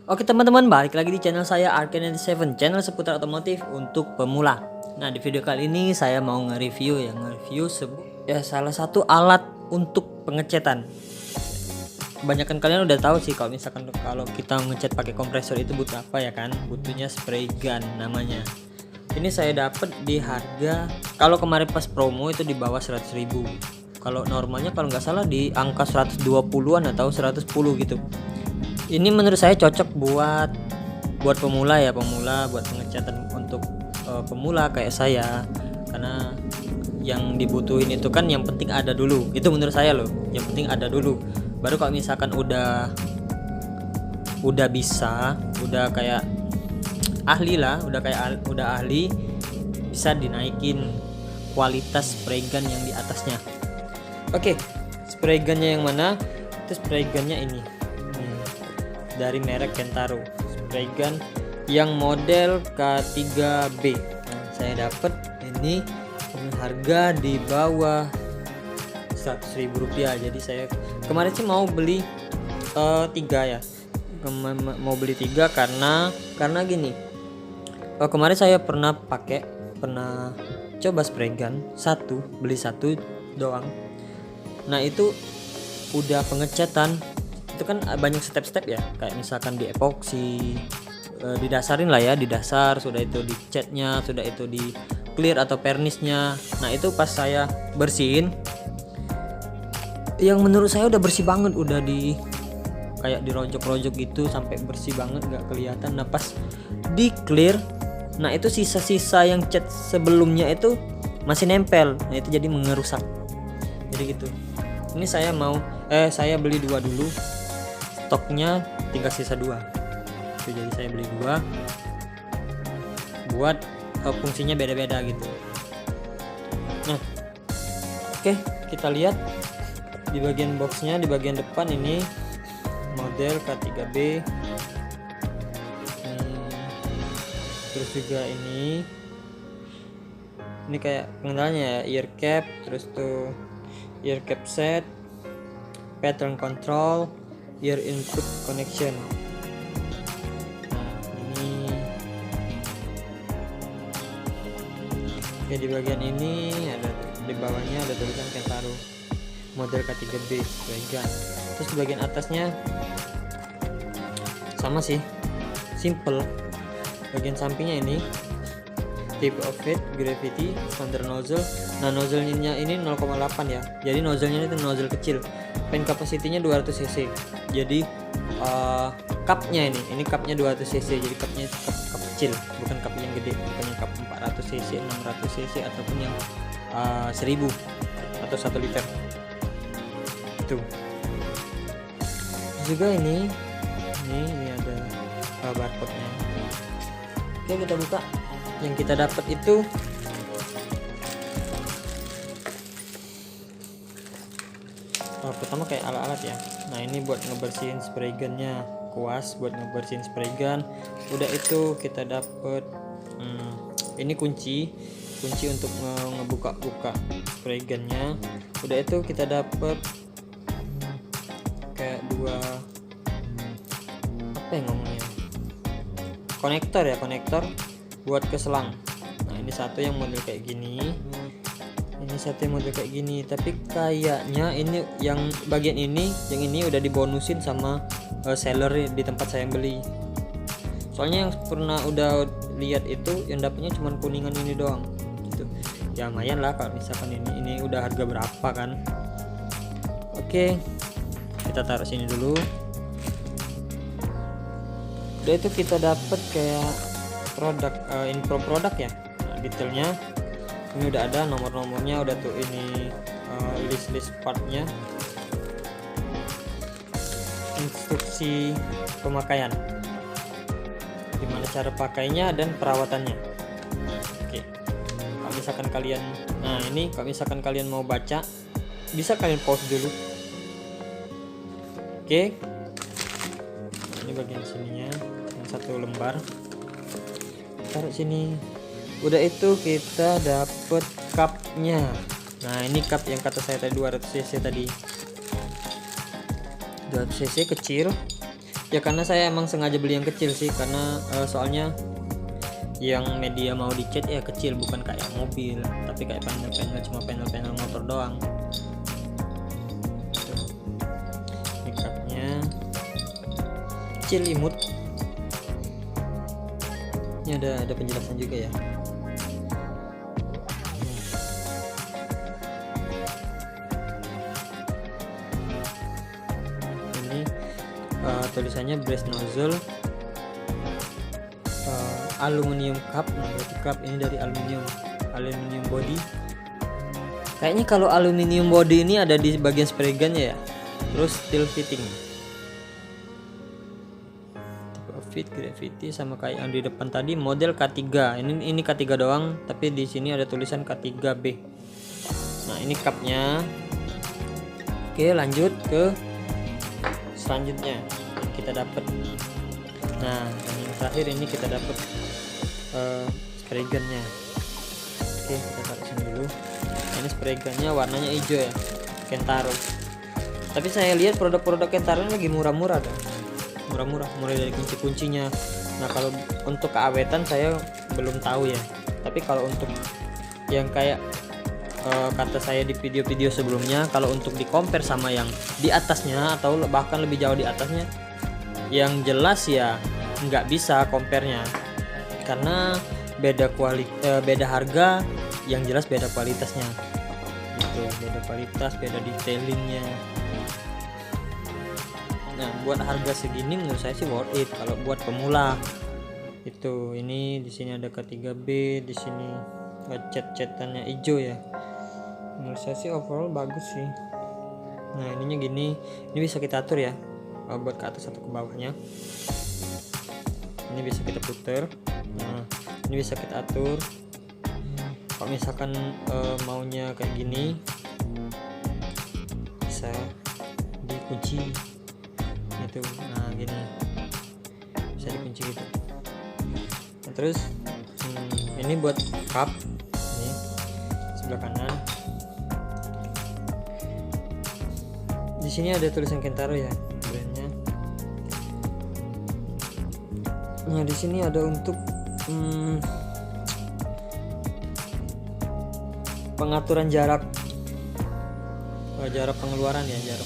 Oke teman-teman, balik lagi di channel saya Arcane97, channel seputar otomotif untuk pemula. Nah, di video kali ini saya mau nge-review salah satu alat untuk pengecetan. Kebanyakan kalian udah tahu sih kalau misalkan kalau kita ngecat pakai kompresor itu butuh apa ya kan? Butuhnya spray gun namanya. Ini saya dapat di harga, kalau kemarin pas promo itu di bawah 100.000. Kalau normalnya kalau nggak salah di angka 120-an atau 110 gitu. Ini menurut saya cocok buat pemula ya, buat pengecatan untuk pemula kayak saya, karena yang dibutuhin itu kan yang penting ada dulu, itu menurut saya loh, yang penting ada dulu, baru kalau misalkan udah bisa, udah kayak ahli lah, udah ahli, bisa dinaikin kualitas spray gun yang di atasnya. Oke, spray gunnya yang mana? Itu spray gunnya ini dari merek Kentaro, spray gun yang model K3B. Nah, saya dapat ini dengan harga di bawah 100.000 rupiah. Jadi saya kemarin sih mau beli 3 ya, mau beli 3 karena gini, kemarin saya pernah coba spray gun beli satu doang. Nah itu udah pengecatan itu kan banyak step-step ya, kayak misalkan di epoksi, didasarin lah ya, di dasar, sudah itu di catnya, sudah itu di clear atau pernisnya. Nah itu pas saya bersihin, yang menurut saya udah bersih banget, udah kayak dirojok-rojok gitu sampai bersih banget, nggak kelihatan. Nah pas di clear, nah itu sisa-sisa yang cat sebelumnya itu masih nempel. Nah itu jadi mengerusak, jadi gitu. Ini saya beli 2 dulu, stoknya tinggal sisa 2 itu, jadi saya beli 2 buat fungsinya beda-beda gitu. Nah oke, kita lihat di bagian boxnya, di bagian depan ini model K3B, terus juga ini kayak pengendalianya ya, ear cap, terus tuh ear cap set, pattern control, ear input connection. Nah ini oke, di bagian ini ada, di bawahnya ada tulisan Kentaro model K3B spray gun. Terus di bagian atasnya sama sih, simple. Bagian sampingnya ini tip of head, gravity, standard nozzle. Nah nozzle-nya ini 0,8 ya, jadi nozzle-nya itu nozzle kecil. Paint capacity-nya 200 cc. Jadi cupnya ini cupnya 200 cc, jadi cupnya cup kecil, bukan cup yang gede, bukannya cup 400 cc, 600 cc ataupun yang 1000 atau 1 liter itu. Juga ini ada barcode-nya. Oke, kita buka. Yang kita dapat itu pertama kayak alat-alat ya. Nah ini buat ngebersihin spray gunnya, kuas buat ngebersihin spray gun. Udah itu kita dapat ini kunci untuk ngebuka spray gunnya. Udah itu kita dapat kayak 2 apa yang ngomongnya, konektor buat ke selang. Nah ini satu yang model kayak gini, ini satu yang model kayak gini, tapi kayaknya ini yang bagian ini, yang ini udah dibonusin sama seller di tempat saya beli. Soalnya yang pernah udah lihat itu yang dapatnya cuma kuningan ini doang gitu. Ya lumayan lah kalau misalkan ini udah harga berapa kan. Oke, kita taruh sini dulu. Udah itu kita dapat kayak info produk ya. Nah, detailnya ini udah ada, nomor-nomornya udah tuh, ini list partnya, instruksi pemakaian, gimana cara pakainya dan perawatannya. Oke, kalau misalkan kalian mau baca, bisa kalian pause dulu. Oke, ini bagian sininya yang 1 lembar, taruh sini. Udah itu kita dapet cupnya. Nah ini cup yang kata saya tadi 200 cc tadi, 200 cc kecil. Ya karena saya emang sengaja beli yang kecil sih, karena soalnya yang media mau dicat ya kecil, bukan kayak mobil, tapi kayak panel-panel, cuma panel-panel motor doang. Makeupnya kecil, imut. Ini ada penjelasan juga ya. Ini tulisannya brass nozzle, aluminium cup. Nah, berarti cup ini dari aluminium body. Kayaknya kalau aluminium body ini ada di bagian spray gun ya. Terus steel fitting, fit gravity sama kayak yang di depan tadi, model K3. Ini K3 doang, tapi di sini ada tulisan K3B. Nah, ini cupnya. Oke, lanjut ke selanjutnya kita dapat. Nah, yang terakhir ini kita dapat spray gunnya. Oke, kita taruh sini dulu. Ini spray gunnya warnanya hijau ya, Kentaro. Tapi saya lihat produk-produk Kentaro ini lagi murah-murah kan, mulai dari kunci-kuncinya. Nah, kalau untuk keawetan saya belum tahu ya, tapi kalau untuk yang kayak kata saya di video-video sebelumnya, kalau untuk di compare sama yang di atasnya atau bahkan lebih jauh di atasnya, yang jelas ya nggak bisa compare-nya, karena beda harga, yang jelas beda kualitasnya gitu, beda kualitas, beda detailingnya. Nah, buat harga segini menurut saya sih worth it kalau buat pemula. Itu ini di sini ada K3B, di sini cat-catannya hijau ya. Menurut saya sih overall bagus sih. Nah, ininya gini, ini bisa kita atur ya, buat ke atas atau ke bawahnya. Ini bisa kita putar. Nah, ini bisa kita atur. Kalau misalkan maunya kayak gini, bisa dikunci itu. Nah, gini bisa dikunci gitu. Nah, terus ini buat cup, ini sebelah kanan. Di sini ada tulisan Kentaro ya, brandnya. Nah, di sini ada untuk pengaturan jarak pengeluaran ya,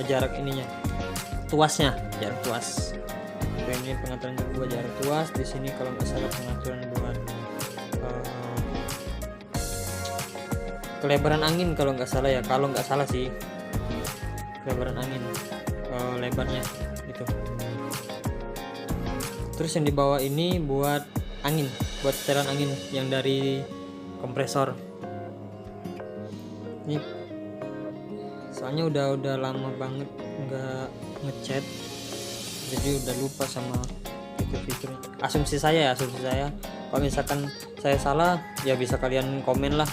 jarak ininya, tuasnya, jarak tuas. Ini pengaturan buat jarak tuas. Di sini kalau nggak salah pengaturan buat kelebaran angin, kalau nggak salah ya, kalau nggak salah sih kelebaran angin, lebarnya gitu. Terus yang di bawah ini buat angin, buat setelan angin yang dari kompresor. Ini soalnya udah lama banget nggak ngecat, jadi udah lupa sama fitur-fiturnya. Asumsi saya kalau misalkan saya salah ya bisa kalian komen lah,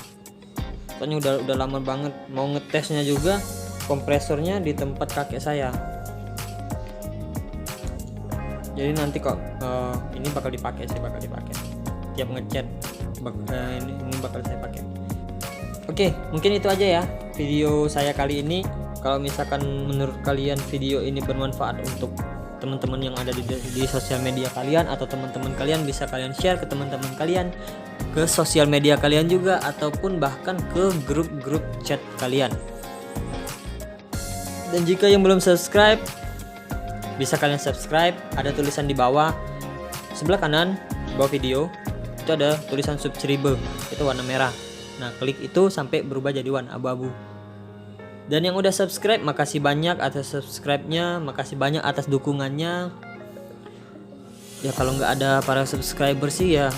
soalnya udah lama banget. Mau ngetesnya juga kompresornya di tempat kakek saya, jadi nanti kok ini bakal dipakai tiap ngecat, ini bakal saya pakai. Oke, mungkin itu aja ya video saya kali ini. Kalau misalkan menurut kalian video ini bermanfaat untuk teman-teman yang ada di sosial media kalian, atau teman-teman kalian, bisa kalian share ke teman-teman kalian, ke sosial media kalian juga, ataupun bahkan ke grup-grup chat kalian. Dan jika yang belum subscribe, bisa kalian subscribe. Ada tulisan di bawah sebelah kanan bawah video itu ada tulisan subscribe, itu warna merah. Nah, klik itu sampai berubah jadi warna abu-abu. Dan yang udah subscribe, makasih banyak atas subscribe-nya, makasih banyak atas dukungannya. Ya kalau nggak ada para subscriber sih ya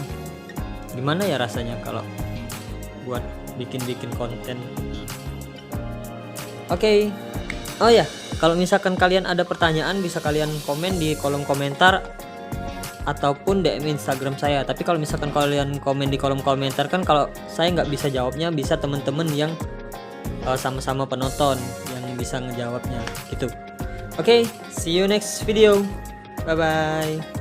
gimana ya rasanya kalau buat bikin konten. Oke. Oh ya, kalau misalkan kalian ada pertanyaan bisa kalian komen di kolom komentar ataupun DM Instagram saya. Tapi kalau misalkan kalian komen di kolom komentar kan kalau saya nggak bisa jawabnya, bisa teman-teman yang sama-sama penonton yang bisa ngejawabnya gitu. Oke, see you next video. Bye bye.